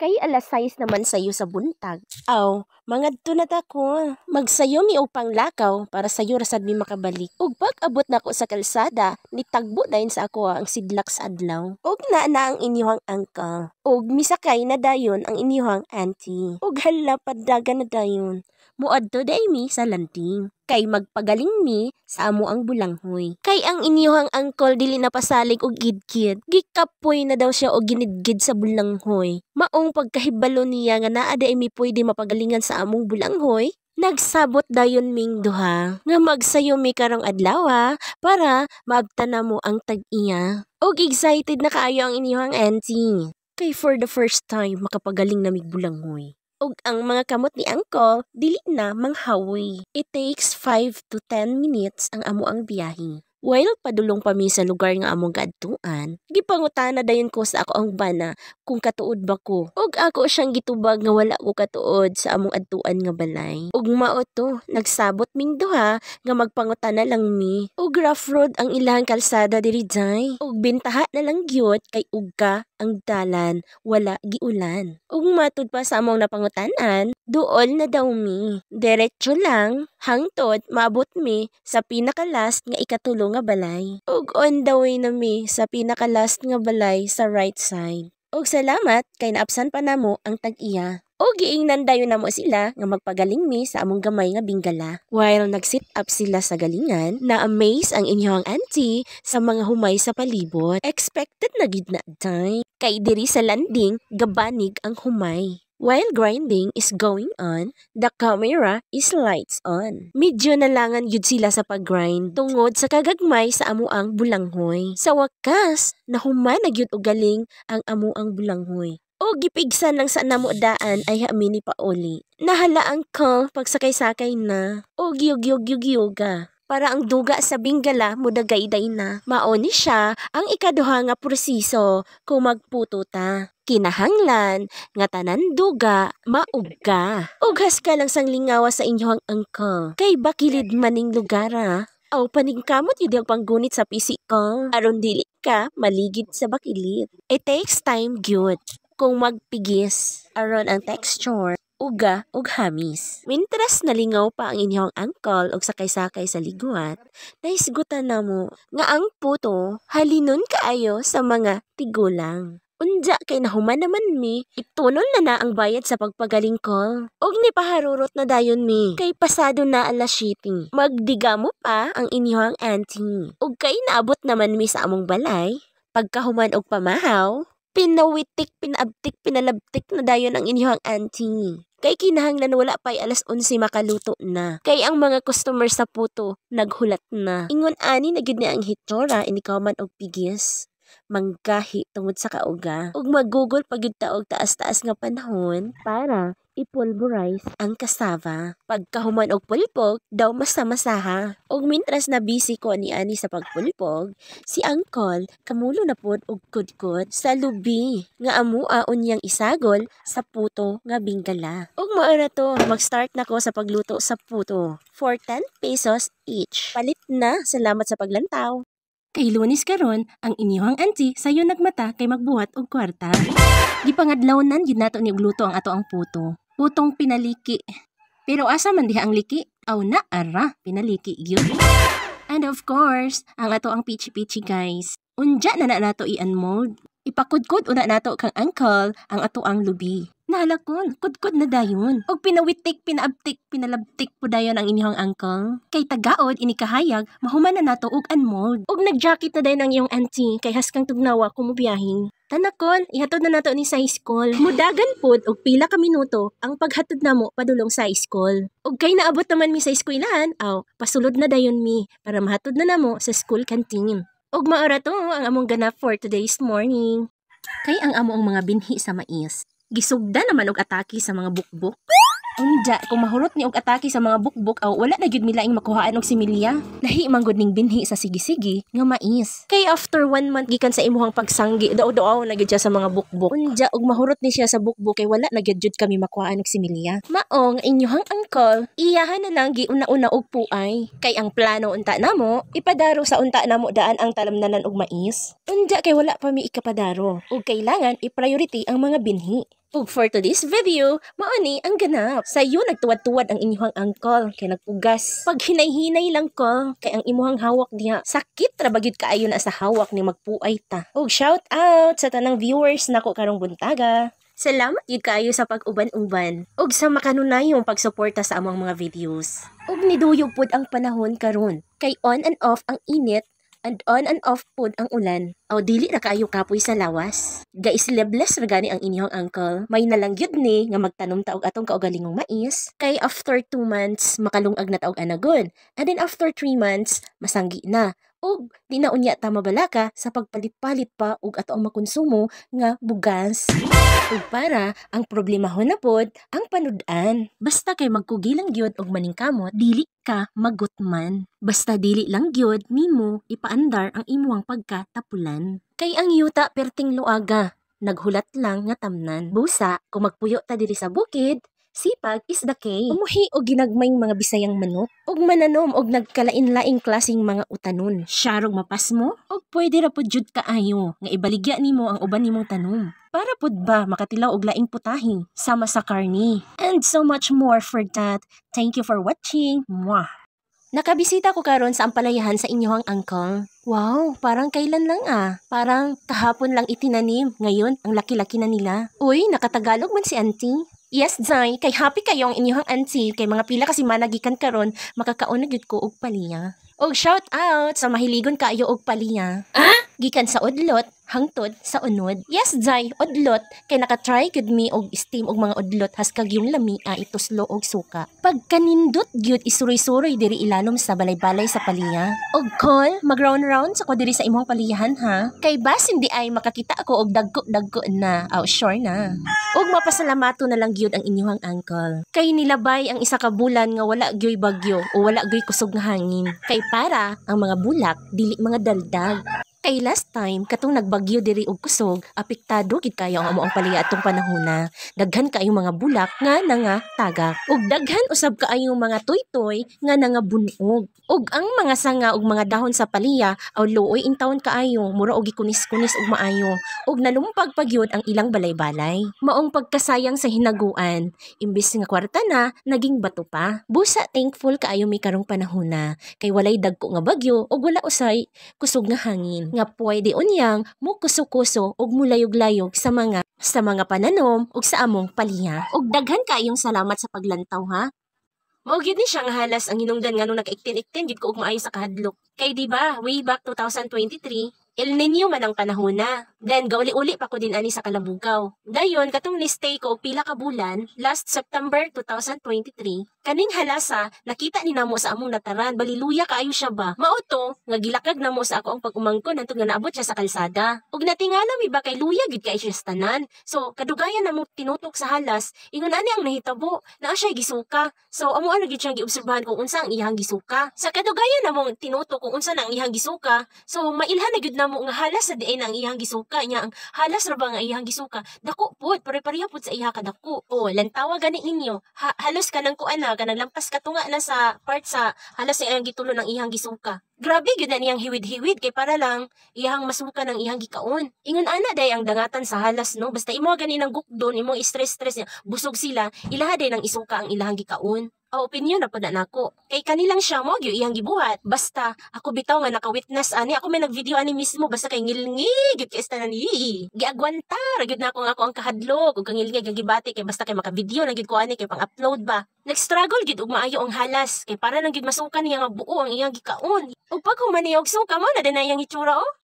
Kay alas 6 naman sayo sa buntag. Aw, mangadto na ko. Magsayo mi og panglakaw para sayo rasad mi makabalik. Ug pag abot nako sa kalsada, nitagbo dayon sa ako ang sidlak sa adlaw. Ug na ang inyong uncle. Ug misakay na dayon ang inyong auntie. Ug hala padagan na dayon. Muadto day mi sa landing. Kay magpagaling mi sa amo ang bulanghoy. Kay ang inyong uncle dili na pasalig og gidgid. Gikapoy na daw siya og ginidgid sa bulanghoy. Maong pagkahibalo niya nga naa day mi pwede mapagalingan sa among bulanghoy. Nagsabot dayon ming duha nga magsayo mi karong adlaw para maabtana mo ang tag-iya. Og excited na kaayo ang inyong auntie. Kay for the first time makapagaling na mig bulanghoy. Og ang mga kamot ni uncle, dili na manghawi. It takes 5 to 10 minutes ang amo ang biyahe. While padulong pa mi sa lugar nga among kaadtuan, gipangutana dayon ko sa ako ang bana kung katuod ba ko. Og ako siyang gitubag nga wala ko katuod sa among adtuan nga balay. Og mao to, nagsabot ming duha nga magpangutana lang mi. Og rough road ang ilang kalsada diri day. Og bintaha na lang gyud kay ugka ang dalan, wala giulan. Ug matud pa sa among napangutanan, duol na daw mi. Diretso lang, hangtod maabot mi sa pinakalas nga ikatulo nga balay. Ug on the way na mi sa pinakalast nga balay sa right side. Ug salamat kay naapsan pa namo ang tag-iya. O giingnan dayon namo sila nga magpagaling mi sa among gamay nga binggala. While nag-sit up sila sa galingan, na-amaze ang inyong auntie sa mga humay sa palibot. Expected na gid na day. Kay diri sa landing, gabanig ang humay. While grinding is going on, the camera is lights on. Medyo nalangan yun sila sa pag-grind tungod sa kagagmay sa amuang bulanghoy. Sa wakas, nahuman na yun og galing ang amuang bulanghoy. O gipigsan lang sa namo daan ay hami ni Paoli. Nahala ang kang pagsakay-sakay na. O giyog-yoga. Para ang duga sa binggala mudagayday na. Maoni siya ang ikaduha nga proseso kung magputo ta. Kinahanglan nga tanan duga maugga. Ughas ka lang sang lingawa sa inyong uncle. Kay bakilid maning lugara. Aw paningkamot yun ang panggunit sa PC ko. Aron dili ka maligid sa bakilid. It takes time gyud kung magpigis aron ang texture uga ug hamis. Mintras nalingaw pa ang inyong uncle og sakay-sakay sa liguat, naisgutan namo nga ang puto halinon kaayo sa mga tigulang. Unja kay nahuman naman mi, itunol na ang bayad sa pagpagaling ko. Og nipaharurot na dayon mi, kay pasado na alas 7. Magdiga mo pa ang inyong auntie. Og kay naabot naman mi sa among balay, pagkahuman og pamahaw, pinawitik, pinabtik, pinalabtik na dayon ang inyong auntie. Kay kinahanglan wala pa'y alas 11 makaluto na. Kay ang mga customer sa puto naghulat na. Ingon ani na gid ni ang hitsura inikaw man og pigis. Manggahi tungod sa kauga. Ug magugol pagid ta og taas-taas nga panahon para ipulverize ang cassava. Pagkahuman og pulpog, daw masamasaha. Og mintras na busy ko ni ani sa pagpulpog, si uncle kamulo na pod og kudkod sa lubi nga amua unyang isagol sa puto nga binggala. Og maara to, mag-start na ko sa pagluto sa puto for 10 pesos each. Palit na, salamat sa paglantaw. Kay Lunes karon, ang inyong auntie sayo nagmata kay magbuhat og kwarta. Gipangadlawnan yun nato ni gluto ang ato ang puto. Putong pinaliki. Pero asa man diha ang liki? Aw na ara, pinaliki gyud. And of course, ang ato ang pichi-pichi guys. Unja na nato i-unmold. Ipakudkod una nato kang uncle ang ato ang lubi. Nahalakon, kudkod na dayon. Og pinawitik, pinaabtik, pinalabtik po dayon ang inyong uncle. Kay tagaod, inikahayag, mahuman na nato og unmold. Og nag-jacket na dayon ang iyong auntie, kay haskang tugnawa kumubiyahing. Tanakon, ihatod na nato ni sa school. Mudagan pod og pila ka minuto ang paghatod namo padulong sa school. Og kay naabot naman mi sa eskwelahan, pasulod na dayon mi para mahatod na namo sa school canteen. Og maora to ang among ganap for today's morning. Kay ang amo ang mga binhi sa mais. Gisugda naman og atake sa mga bukbok. Unja, kung mahurot ni og atake sa mga bukbok, wala na gyud milaing makuhaan og similya. Lahi man gud ning binhi sa sige-sige nga mais. Kay after 1 month gikan sa imuhang pagsanggi, daw-daw na gyud siya sa mga bukbok. Unja, og mahurot ni siya sa bukbok kay wala na gyud kami makuhaan og similya. Maong inyong uncle, iyahan na lang giuna-una og puay. Kay ang plano unta namo, ipadaro sa unta namo daan ang talamnanan og mais. Unja kay wala pa mi ikapadaro. Ug kailangan i-priority ang mga binhi. Ug for today's video, mao ni ang ganap. Sayo nagtuwad-tuwad ang inyong uncle kay nagpugas. Pag hinay-hinay lang ko kay ang imuhang hawak diha. Sakit ra bagyud kaayo na sa hawak ni magpuay ta. Ug shout out sa tanang viewers nako karong buntaga. Salamat yun kaayo sa pag-uban-uban ug sa makanunayong pagsuporta sa among mga videos. Ug niduyog pud ang panahon karon kay on and off ang init and on and off pod ang ulan. O dili ra kaayo kapoy sa lawas. Gaislebless ra gani ang inyong uncle. May nalangyod ni nga magtanom ta og atong kaugalingong mais. Kay after 2 months makalungag na ta og anagon. And then after 3 months masanggi na. Og di na unya ta mabalaka sa pagpalit-palit pa og ato ang makonsumo nga bugas. Ug para ang problemahon na pod ang panud-an. Basta kay magkugilang gyud og maningkamot, dili ka magutman. Basta dili lang gyud nimo ipaandar ang imuhang pagkatapulan. Kay ang yuta perting luaga, naghulat lang nga tamnan. Busa kung magpuyo ta diri sa bukid, sipag is the key. Umuhi og ginagmayng mga Bisayang manok, og mananom og nagkalain-laing klaseng mga utanon. Syarog mapas mo, og pwede ra pud jud kaayo nga ibaligya nimo ang uban nimong tanom. Para pud ba makatilaw og laing putahe sama sa karni. And so much more for that. Thank you for watching. Mwah! Nakabisita ko karon sa ampalayahan sa inyong uncle. Wow, parang kailan lang ah. Parang kahapon lang itinanim. Ngayon, ang laki-laki na nila. Uy, nakatagalog man si auntie. Yes, Zay, kay happy kayo ang inyong auntie, kay mga pila kasi managikan karon makakaon na gyud ko og paliya. Og shout out sa mahiligon kaayo og paliya. Gikan sa udlot hangtod sa unod. Yes, Zay, udlot kay naka-try gyud mi og steam og mga udlot haskag yung lamia ituslo og suka. Pagkanindot gyud isuroy-suroy diri ilalom sa balay-balay sa paliya. Og call, mag-round-round sa ko diri sa imong paliyahan ha. Kay bas hindi ay makakita ako og dagko-dagko na. Oh, sure na. Og mapasalamato na lang gyud ang inyong uncle. Kay nilabay ang isa ka bulan nga wala gyoy bagyo o wala gyoy kusog nga hangin. Kay para ang mga bulak dili mga daldag. Kay last time, katong nagbagyo diri og kusog, apektado gid kayo ang amoang paliya atong panahona. Daghan kaayong mga bulak nga tagak. Ug daghan usab kaayong mga toy-toy nga bunog. Ug ang mga sanga ug mga dahon sa paliya aw luoy intawon kaayo, mura og gikunis-kunis ug maayo. Ug nalumpag pagyud ang ilang balay-balay. Maong pagkasayang sa hinaguan, imbis nga kwarta na, naging bato pa. Busa thankful kaayo mi karong panahona, kay walay dagko nga bagyo ug wala usay kusog nga hangin. Nga pwede unyang mo kuso-kuso ug mulayog-layog sa mga pananom ug sa among paliya. Ug daghan kaayong salamat sa paglantaw ha. Mao gyud ni siya nga halas ang hinungdan nga nung naka-iktin-iktin gyud ko og maayo sa kahadlok. Kay di ba, way back 2023, El Nino man ang panahon na. Then gauli-uli pa ko din ani sa Kalabugaw. Dayon katong ni-stay ko og pila ka bulan last September 2023. Kaning halasa nakita ni namo sa among nataran, baliluya kaayo siya ba. Mao to nga gilakag namo sa ako ang pag-umangkon hantod nga naabot siya sa kalsada. Ug natingala mi ba kay luya gid kay siya sa tanan. So kadugayan namo tinutok sa halas, ingon ani ang nahitabo naa siya gisuka. So amo ana gid siyang giobserbahan kung unsa ang iyang gisuka. Sa kadugayan namo tinutok kung unsa ang iyang gisuka. So mailhan na gyud namo nga halas sa diay ang iyang gisuka niya. Ang halas ra ba nga iyang gisuka? Dako pud, pare-pareha pud sa iya ka dako. O lantawa gani ninyo. Halos kanang kuana kanang lampas katunga na sa part sa halas sa iyang gitulo ng iyang gisuka. Grabe gyud na niyang hiwid-hiwid kay para lang iyang masuka ng iyang gikaon. Ingon ana day ang dangatan sa halas no. Basta imo gani nang gukdon, imo stress-stress niya, busog sila, ilaha day nang isuka ang ilahang gikaon. O opinion na pud nako. Kay kanilang siya mo gyud iyang gibuhat. Basta ako bitaw nga naka-witness ani, ako may nag-video ani mismo basta kay ngilngi gyud kay tanan ni. Giagwanta ra gyud nako nga ako ang kahadlok ug kangilngi nga gibati kay basta kay maka-video na gyud ko ani kay pang-upload ba. Nag-struggle gyud og maayo ang halas kay para lang gyud masukan niya nga buo ang iyang gikaon. Ug pag humaniya og suka mo na din na iyang itsura oh.